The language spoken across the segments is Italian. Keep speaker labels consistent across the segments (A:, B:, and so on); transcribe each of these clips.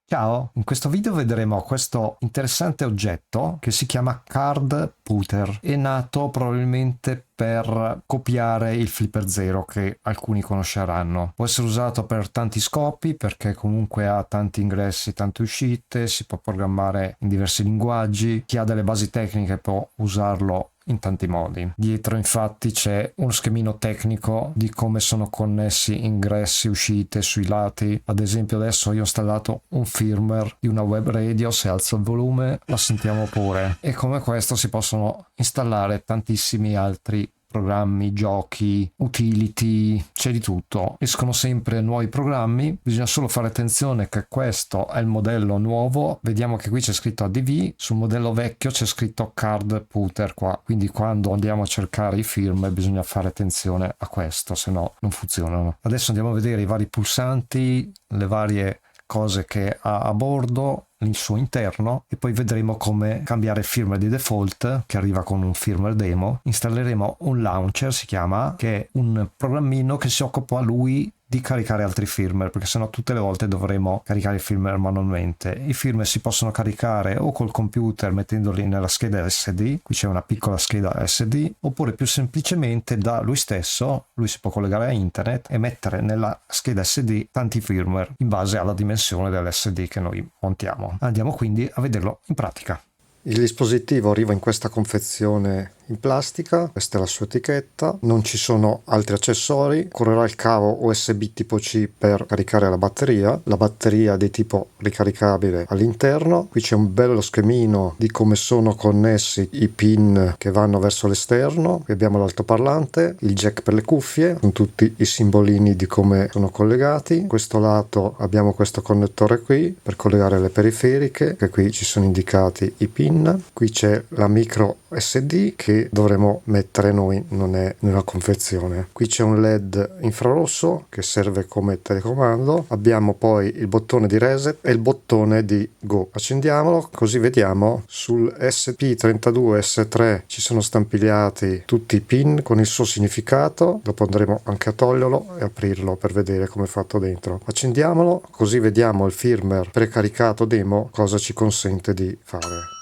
A: Ciao, in questo video vedremo questo interessante oggetto che si chiama Card Putter. È nato probabilmente per copiare il Flipper Zero che alcuni conosceranno. Può essere usato per tanti scopi perché comunque ha tanti ingressi, tante uscite, si può programmare in diversi linguaggi. Chi ha delle basi tecniche può usarlo in tanti modi. Dietro infatti c'è uno schemino tecnico di come sono connessi ingressi, uscite sui lati. Ad esempio adesso io ho installato un firmware di una web radio, se alzo il volume la sentiamo pure. E come questo si possono installare tantissimi altri programmi, giochi, utility, c'è di tutto. Escono sempre nuovi programmi, bisogna solo fare attenzione che questo è il modello nuovo. Vediamo che qui c'è scritto ADV, sul modello vecchio c'è scritto Card Putter qua, quindi quando andiamo a cercare i firmware bisogna fare attenzione a questo, se no non funzionano. Adesso andiamo a vedere i vari pulsanti, le varie cose che ha a bordo, il suo interno, e poi vedremo come cambiare il firmware di default che arriva con un firmware demo. Installeremo un launcher, si chiama, che è un programmino che si occupa lui di caricare altri firmware, perché sennò tutte le volte dovremo caricare il firmware manualmente. I firmware si possono caricare o col computer mettendoli nella scheda SD, qui c'è una piccola scheda SD, oppure più semplicemente da lui stesso, lui si può collegare a internet e mettere nella scheda SD tanti firmware in base alla dimensione dell'SD che noi montiamo. Andiamo quindi a vederlo in pratica.
B: Il dispositivo arriva in questa confezione in plastica, questa è la sua etichetta, non ci sono altri accessori, occorrerà il cavo USB tipo C per caricare la batteria di tipo ricaricabile all'interno, qui c'è un bello schemino di come sono connessi i pin che vanno verso l'esterno, qui abbiamo l'altoparlante, il jack per le cuffie, con tutti i simbolini di come sono collegati, in questo lato abbiamo questo connettore qui per collegare le periferiche, che qui ci sono indicati i pin, qui c'è la micro SD che dovremo mettere noi, non è nella confezione. Qui c'è un LED infrarosso che serve come telecomando, abbiamo poi il bottone di reset e il bottone di go. Accendiamolo così vediamo sul SP32S3 ci sono stampigliati tutti i pin con il suo significato, dopo andremo anche a toglierlo e aprirlo per vedere come è fatto dentro. Accendiamolo così vediamo il firmware precaricato demo cosa ci consente di fare.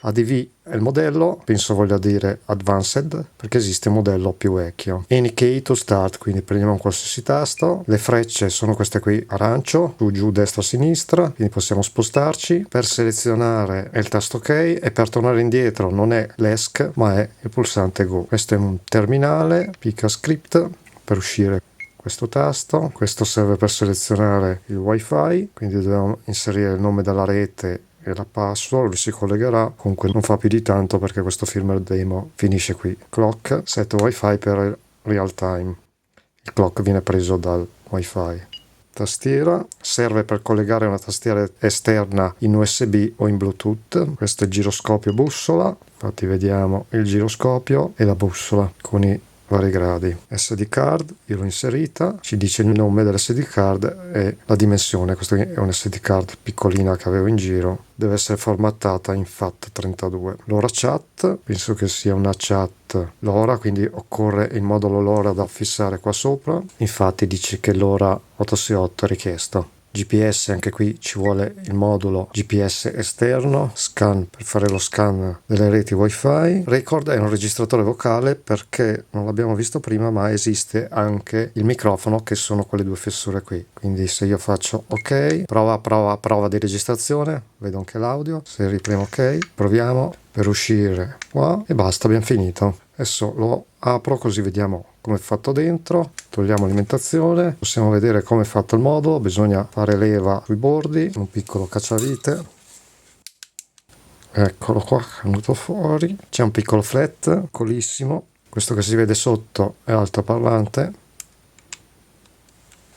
B: ADV è il modello, penso voglia dire Advanced, perché esiste un modello più vecchio. Any key to start, quindi prendiamo un qualsiasi tasto. Le frecce sono queste qui, arancio, su, giù, destra, sinistra, quindi possiamo spostarci. Per selezionare è il tasto OK e per tornare indietro non è l'ESC, ma è il pulsante Go. Questo è un terminale, picca script, per uscire questo tasto. Questo serve per selezionare il wifi, quindi dobbiamo inserire il nome della rete e la password, lui si collegherà, comunque non fa più di tanto perché questo firmware demo finisce qui. Clock, set wifi per real time, il clock viene preso dal wifi. Tastiera, serve per collegare una tastiera esterna in USB o in Bluetooth. Questo è il giroscopio bussola, infatti vediamo il giroscopio e la bussola con i vari gradi. SD card, io l'ho inserita, ci dice il nome dell'SD card e la dimensione. Questa è un SD card piccolina che avevo in giro, deve essere formattata in FAT32. LoRa chat, penso che sia una chat LoRa, quindi occorre il modulo LoRa da fissare qua sopra, infatti dice che LoRa 868 è richiesto. GPS, anche qui ci vuole il modulo GPS esterno, scan per fare lo scan delle reti wifi, record è un registratore vocale perché non l'abbiamo visto prima ma esiste anche il microfono che sono quelle due fessure qui, quindi se io faccio ok, prova di registrazione, vedo anche l'audio, se ripremo ok, proviamo per uscire qua e basta, abbiamo finito. Adesso lo apro così vediamo come è fatto dentro, togliamo l'alimentazione, possiamo vedere come è fatto il modulo, bisogna fare leva sui bordi, un piccolo cacciavite, eccolo qua, è venuto fuori, c'è un piccolo flat, piccolissimo, questo che si vede sotto è l'altoparlante.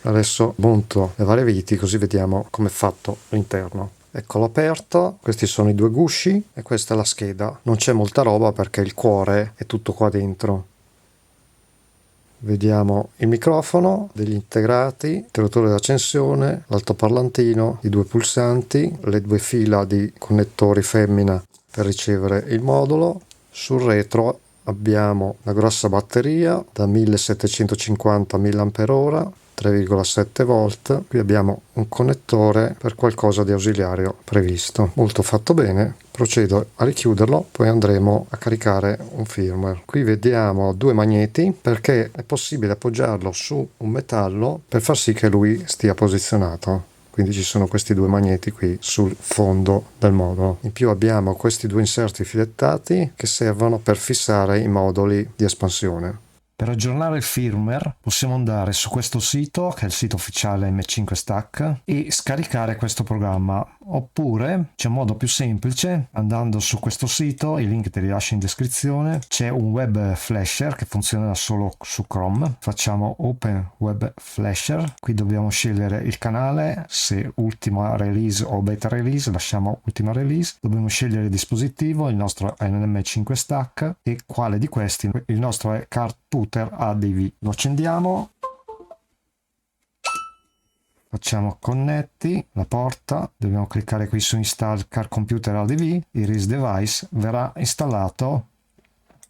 B: Adesso monto le varie viti così vediamo come è fatto l'interno. Eccolo aperto, questi sono i due gusci e questa è la scheda. Non c'è molta roba perché il cuore è tutto qua dentro. Vediamo il microfono, degli integrati, interruttore d'accensione, l'altoparlantino, i due pulsanti, le due fila di connettori femmina per ricevere il modulo. Sul retro abbiamo una grossa batteria da 1750 mAh, 3,7 volt. Qui abbiamo un connettore per qualcosa di ausiliario previsto. Molto fatto bene. Procedo a richiuderlo, poi andremo a caricare un firmware. Qui vediamo due magneti perché è possibile appoggiarlo su un metallo per far sì che lui stia posizionato. Quindi ci sono questi due magneti qui sul fondo del modulo. In più abbiamo questi due inserti filettati che servono per fissare i moduli di espansione.
A: Per aggiornare il firmware possiamo andare su questo sito, che è il sito ufficiale M5 Stack, e scaricare questo programma. Oppure c'è un modo più semplice, andando su questo sito, i link te li lascio in descrizione, c'è un web flasher che funziona solo su Chrome. Facciamo Open Web Flasher, qui dobbiamo scegliere il canale, se ultima release o beta release, lasciamo ultima release, dobbiamo scegliere il dispositivo, il nostro è un M5 Stack e quale di questi, il nostro è Card Pooter ADV. Lo accendiamo, facciamo connetti, la porta, dobbiamo cliccare qui su Install Car Computer ADV, Iris Device, verrà installato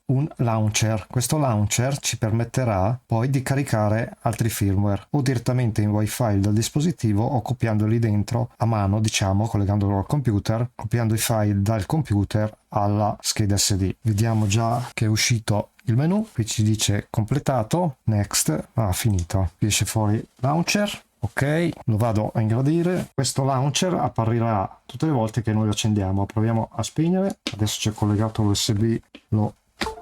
A: un launcher. Questo launcher ci permetterà poi di caricare altri firmware o direttamente in wifi dal dispositivo o copiandoli dentro a mano, diciamo, collegandolo al computer, copiando i file dal computer alla scheda SD. Vediamo già che è uscito il menu, qui ci dice completato, next, finito. Qui esce fuori launcher. Ok, lo vado a ingrandire. Questo launcher apparirà tutte le volte che noi lo accendiamo. Proviamo a spegnere. Adesso c'è collegato l'USB, lo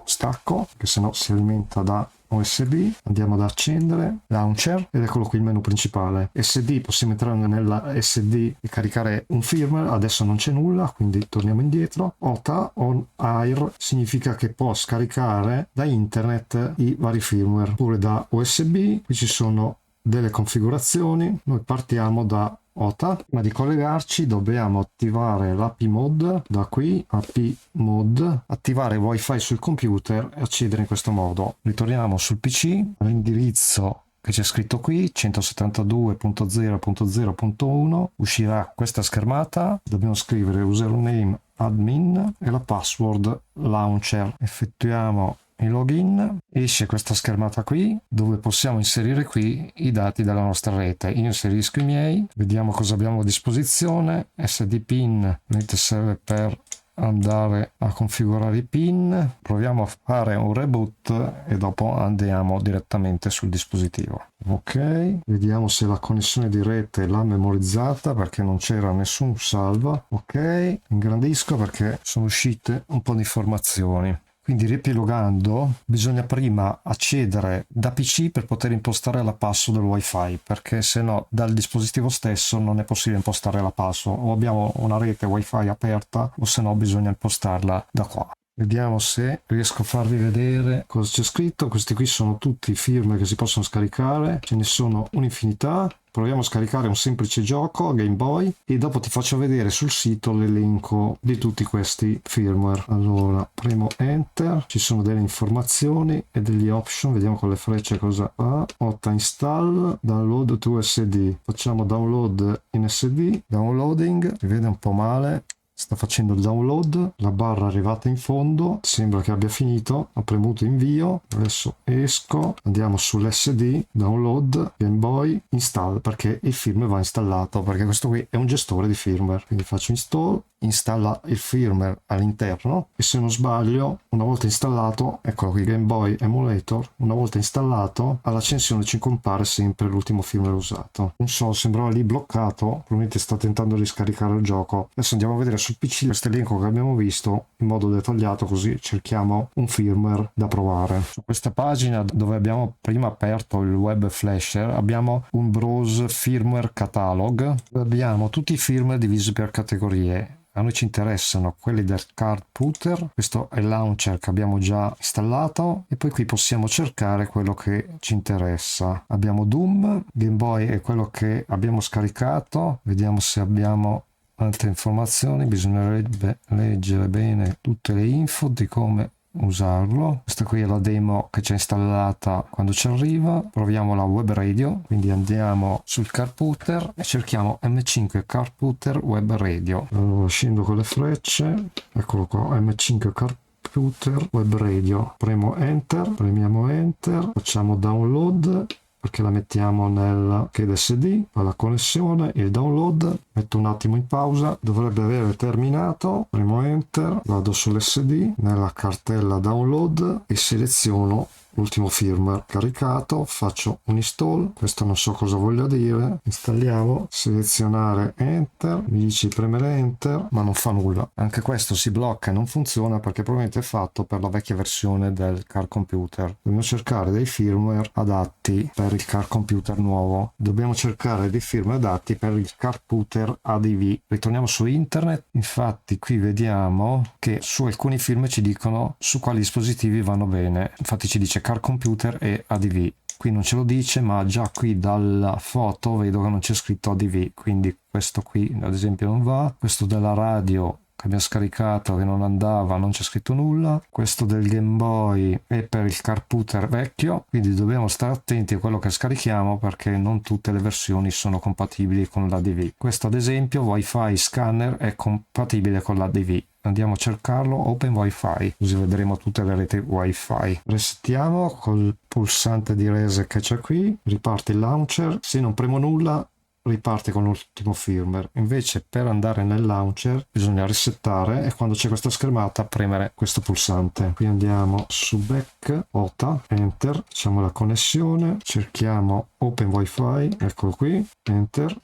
A: stacco, che sennò si alimenta da USB. Andiamo ad accendere launcher ed eccolo qui il menu principale. SD, possiamo entrare nella SD e caricare un firmware. Adesso non c'è nulla, quindi torniamo indietro. OTA on air significa che può scaricare da internet i vari firmware oppure da USB. Qui ci sono delle configurazioni. Noi partiamo da OTA. Prima di collegarci dobbiamo attivare l'API mod. Da qui API mod, attivare wifi sul computer e accedere in questo modo. Ritorniamo sul PC, l'indirizzo che c'è scritto qui 172.0.0.1, uscirà questa schermata, dobbiamo scrivere username admin e la password launcher. Effettuiamo il login, esce questa schermata qui dove possiamo inserire qui i dati della nostra rete. Io inserisco i miei, vediamo cosa abbiamo a disposizione. SD pin serve per andare a configurare i pin, proviamo a fare un reboot e dopo andiamo direttamente sul dispositivo. Ok, vediamo se la connessione di rete l'ha memorizzata perché non c'era nessun salva. Ok, ingrandisco perché sono uscite un po' di informazioni. Quindi riepilogando, bisogna prima accedere da PC per poter impostare la password del wifi, perché se no dal dispositivo stesso non è possibile impostare la password, o abbiamo una rete wifi aperta o se no bisogna impostarla da qua. Vediamo se riesco a farvi vedere cosa c'è scritto. Questi qui sono tutti i firmware che si possono scaricare, ce ne sono un'infinità. Proviamo a scaricare un semplice gioco Game Boy e dopo ti faccio vedere sul sito l'elenco di tutti questi firmware. Allora, premo Enter, ci sono delle informazioni e degli option, vediamo con le frecce cosa fa. OTA install, download to SD. Facciamo download in SD, downloading, si vede un po' male. Sta facendo il download, la barra è arrivata in fondo, sembra che abbia finito, ho premuto invio, adesso esco, andiamo sull'SD, download, Game Boy, install, perché il firmware va installato, perché questo qui è un gestore di firmware, quindi faccio install, installa il firmware all'interno e se non sbaglio una volta installato, eccolo qui Game Boy Emulator, una volta installato all'accensione ci compare sempre l'ultimo firmware usato. Non so, sembrava lì bloccato, probabilmente sta tentando di scaricare il gioco. Adesso andiamo a vedere sul PC questo elenco che abbiamo visto in modo dettagliato, così cerchiamo un firmware da provare. Su questa pagina dove abbiamo prima aperto il web flasher abbiamo un browse firmware catalog, abbiamo tutti i firmware divisi per categorie. A noi ci interessano quelli del Card Pooter, questo è il launcher che abbiamo già installato e poi qui possiamo cercare quello che ci interessa. Abbiamo Doom, Game Boy è quello che abbiamo scaricato, vediamo se abbiamo altre informazioni, bisognerebbe leggere bene tutte le info di come usarlo. Questa qui è la demo che c'è installata quando ci arriva. Proviamo la web radio, quindi andiamo sul Card Pooter e cerchiamo M5 Card Pooter web radio. Allora, scendo con le frecce, eccolo qua, M5 Card Pooter web radio, premo enter, premiamo enter, facciamo download
B: perché la mettiamo nella scheda SD, alla connessione, il download, metto un attimo in pausa, dovrebbe avere terminato, premo enter, vado sull'SD, nella cartella download e seleziono l'ultimo firmware caricato, faccio un install, questo non so cosa voglia dire, installiamo, selezionare enter, mi dice di premere enter, ma non fa nulla. Anche questo si blocca e non funziona perché probabilmente è fatto per la vecchia versione del car computer. Dobbiamo cercare dei firmware adatti per il car computer nuovo, dobbiamo cercare dei firmware adatti per il computer ADV. Ritorniamo su internet, infatti qui vediamo che su alcuni firmware ci dicono su quali dispositivi vanno bene, infatti ci dice car computer e ADV. Qui non ce lo dice, ma già qui dalla foto vedo che non c'è scritto ADV, quindi questo qui ad esempio non va, questo della radio che abbiamo scaricato che non andava, non c'è scritto nulla, questo del Game Boy è per il computer vecchio, quindi dobbiamo stare attenti a quello che scarichiamo perché non tutte le versioni sono compatibili con l'ADV. Questo ad esempio Wi-Fi scanner è compatibile con l'ADV. Andiamo a cercarlo, open wifi, così vedremo tutte le reti wifi. Resettiamo col pulsante di reset che c'è qui, riparte il launcher, se non premo nulla riparte con l'ultimo firmware. Invece per andare nel launcher bisogna resettare e quando c'è questa schermata premere questo pulsante. Qui andiamo su back, OTA, enter, facciamo la connessione, cerchiamo open wifi, eccolo qui, enter,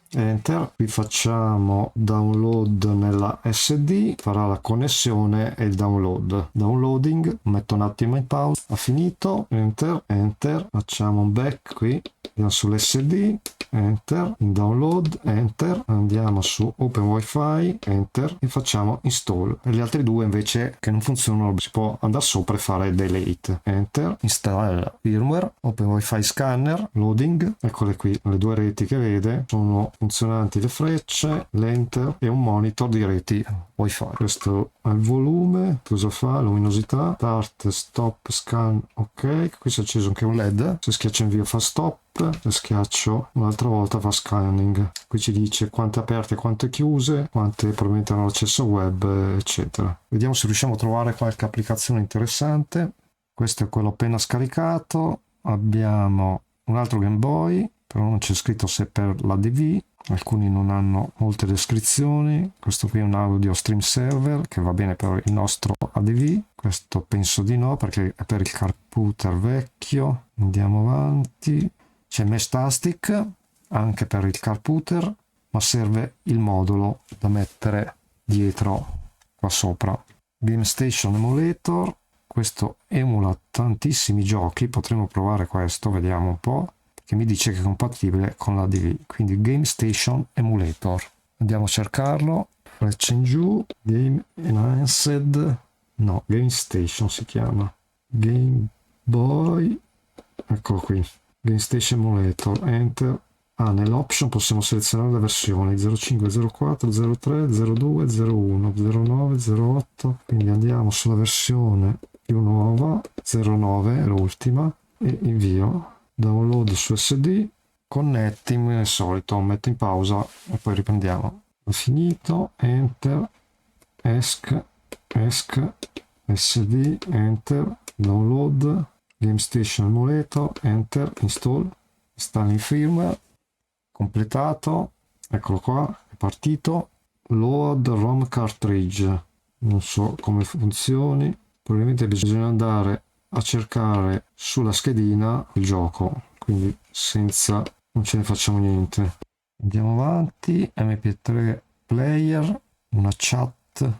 B: qui facciamo download nella SD, farà la connessione e il downloading, metto un attimo in pausa, ha finito, enter, facciamo un back qui, andiamo sull'SD, enter, in download, enter, andiamo su open wifi, enter e facciamo install. E gli altri due invece che non funzionano si può andare sopra e fare delete, enter, install firmware, open wifi scanner, loading, eccole qui le due reti che vede, sono funzionanti le frecce, l'enter e un monitor di reti wifi. Questo è il volume, cosa fa? Luminosità, start, stop, scan, ok, qui si è acceso anche un LED, se schiaccio invio fa stop, se schiaccio un'altra volta fa scanning, qui ci dice quante aperte, quante chiuse, quante probabilmente hanno accesso web, eccetera. Vediamo se riusciamo a trovare qualche applicazione interessante. Questo è quello appena scaricato, abbiamo un altro Game Boy, però non c'è scritto se è per l'ADV, alcuni non hanno molte descrizioni. Questo qui è un audio stream server che va bene per il nostro ADV, questo penso di no perché è per il computer vecchio. Andiamo avanti, c'è Mestastic anche per il computer, ma serve il modulo da mettere dietro qua sopra. Game Station Emulator, questo emula tantissimi giochi, potremmo provare questo, vediamo un po', che mi dice che è compatibile con l'ADV, quindi Game Station Emulator. Andiamo a cercarlo, freccia in giù, Game Enhanced, no, Game Station si chiama, Game Boy, eccolo qui, Game Station Emulator, enter. Nell'option possiamo selezionare le versioni 05, 04, 03, 02, 01, 09, 08, quindi andiamo sulla versione più nuova, 09 è l'ultima, e invio. Download su SD, connetting al solito, metto in pausa e poi riprendiamo. Ho finito, enter, esc, SD, enter, download, Game Station Emulator, enter, install, installing firmware, completato, eccolo qua, è partito, load ROM cartridge, non so come funzioni, probabilmente bisogna andare a cercare sulla schedina il gioco, quindi senza non ce ne facciamo niente. Andiamo avanti, mp3 player, una chat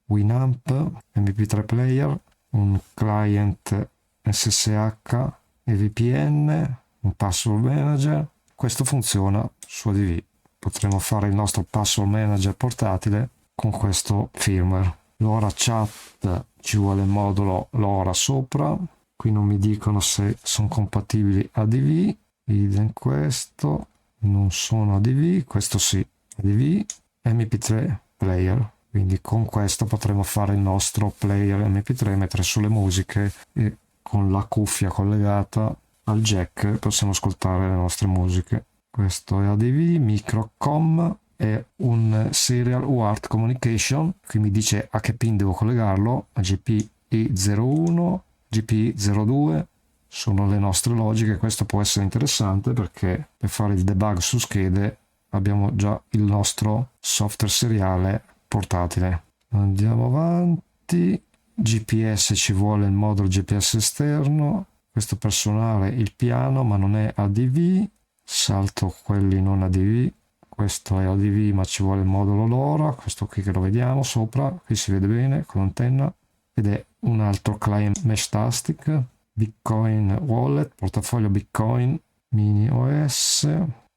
B: Winamp, mp3 player, un client SSH e VPN, un password manager. Questo funziona su ADV, potremo fare il nostro password manager portatile con questo firmware. LoRa chat ci vuole il modulo LoRa sopra, qui non mi dicono se sono compatibili ADV, idem questo, non sono ADV, questo sì, ADV, mp3 player, quindi con questo potremo fare il nostro player mp3, mettere sulle musiche e con la cuffia collegata al jack possiamo ascoltare le nostre musiche. Questo è ADV, Microcom, è un Serial UART Communication, qui mi dice a che pin devo collegarlo, a GPI01, GPI02,
A: sono le nostre logiche. Questo può essere interessante perché per fare il debug su schede abbiamo già il nostro software seriale portatile. Andiamo avanti. GPS, ci vuole il modulo GPS esterno. Questo personale, il piano, ma non è ADV. Salto quelli non ADV. Questo è ADV, ma ci vuole il modulo LoRa. Questo qui che lo vediamo sopra, qui si vede bene con l'antenna, ed è un altro client Meshtastic. Bitcoin Wallet, portafoglio Bitcoin, mini OS.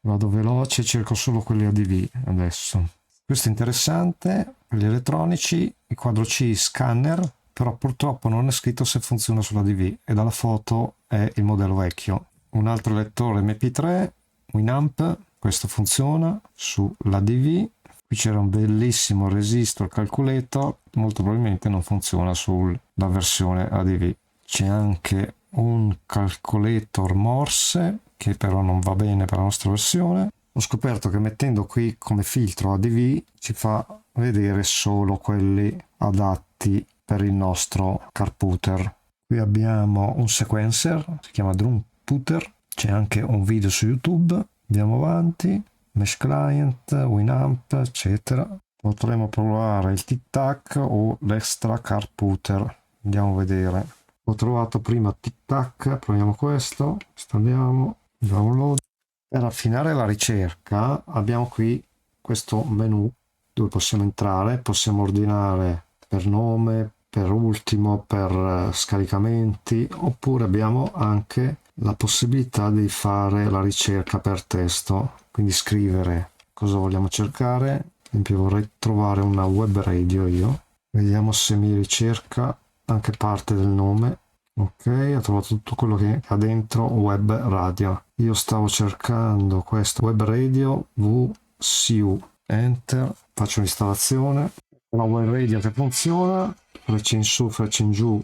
A: Vado veloce, cerco solo quelli ADV adesso. Questo è interessante per gli elettronici, il quadro C scanner, però purtroppo non è scritto se funziona sull'ADV e dalla foto è il modello vecchio. Un altro lettore MP3, Winamp, questo funziona sull'ADV. Qui c'era un bellissimo resistor calculator, molto probabilmente non funziona sulla versione ADV. C'è anche un calculator Morse che però non va bene per la nostra versione. Ho scoperto che mettendo qui come filtro ADV ci fa vedere solo quelli adatti per il nostro carputer. Qui abbiamo un sequencer, si chiama Drumputer, c'è anche un video su YouTube. Andiamo avanti, Mesh Client, Winamp, eccetera. Potremmo provare il Tic Tac o l'Extra Carputer. Andiamo a vedere. Ho trovato prima Tic Tac, proviamo questo, installiamo, download. Per affinare la ricerca abbiamo qui questo menu dove possiamo entrare, possiamo ordinare per nome, per ultimo, per scaricamenti, oppure abbiamo anche la possibilità di fare la ricerca per testo, quindi scrivere cosa vogliamo cercare. Ad esempio vorrei trovare una web radio io, vediamo se mi ricerca anche parte del nome. Ok, ho trovato tutto quello che ha dentro web radio. Io stavo cercando questo web radio VCU, enter, faccio l'installazione. Una web radio che funziona, freccia in su, freccia in giù,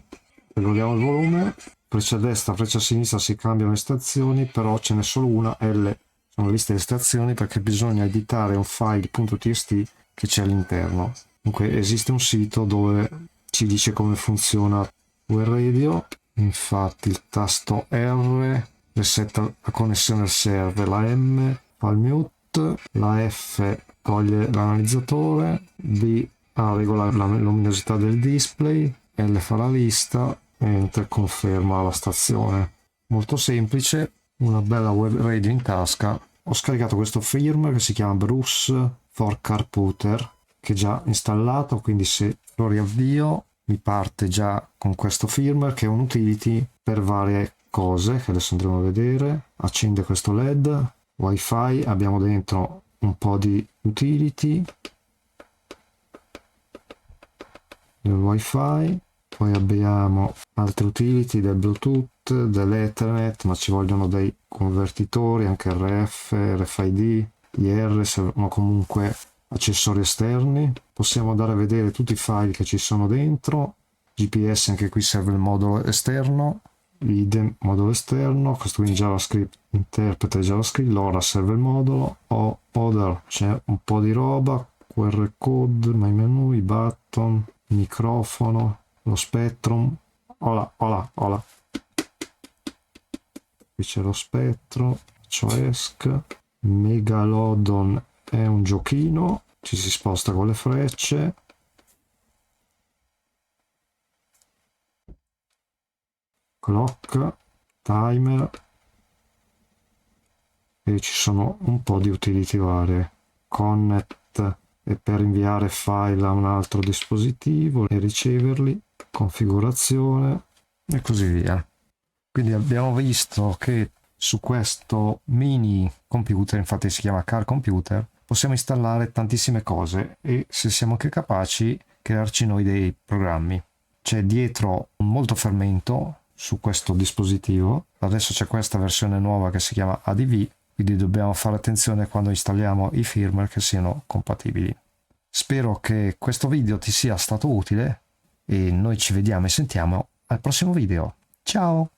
A: regoliamo il volume, freccia a destra, freccia a sinistra, si cambiano le stazioni, però ce n'è solo una, L sono la lista di stazioni perché bisogna editare un file .txt che c'è all'interno. Comunque esiste un sito dove ci dice come funziona web radio, infatti il tasto R resetta la connessione al server, la M fa il mute, la F toglie l'analizzatore, B regola la luminosità del display, L fa la lista, Enter conferma la stazione. Molto semplice, una bella web radio in tasca. Ho scaricato questo firmware che si chiama Bruce for Carputer, che è già installato, quindi se lo riavvio mi parte già con questo firmware che è un utility per varie cose che adesso andremo a vedere. Accende questo LED, wifi, abbiamo dentro un po' di utility del wifi, poi abbiamo altri utility del Bluetooth, dell'Ethernet, ma ci vogliono dei convertitori, anche RF, RFID, IR, servono comunque accessori esterni. Possiamo andare a vedere tutti i file che ci sono dentro. GPS, anche qui serve il modulo esterno, idem modulo esterno, questo qui in JavaScript, interpreta JavaScript, LoRa serve il modulo, other c'è un po' di roba, QR code, my menu, i button, microfono, lo Spectrum, hola. Qui c'è lo spettro, faccio ESC, Megalodon è un giochino, ci si sposta con le frecce, clock, timer, e ci sono un po' di utility varie. Connect è per inviare file a un altro dispositivo e riceverli, configurazione e così via. Quindi abbiamo visto che su questo mini computer, infatti si chiama car computer, possiamo installare tantissime cose e, se siamo anche capaci, crearci noi dei programmi. C'è dietro molto fermento su questo dispositivo. Adesso c'è questa versione nuova che si chiama ADV, quindi dobbiamo fare attenzione quando installiamo i firmware che siano compatibili. Spero che questo video ti sia stato utile e noi ci vediamo e sentiamo al prossimo video. Ciao!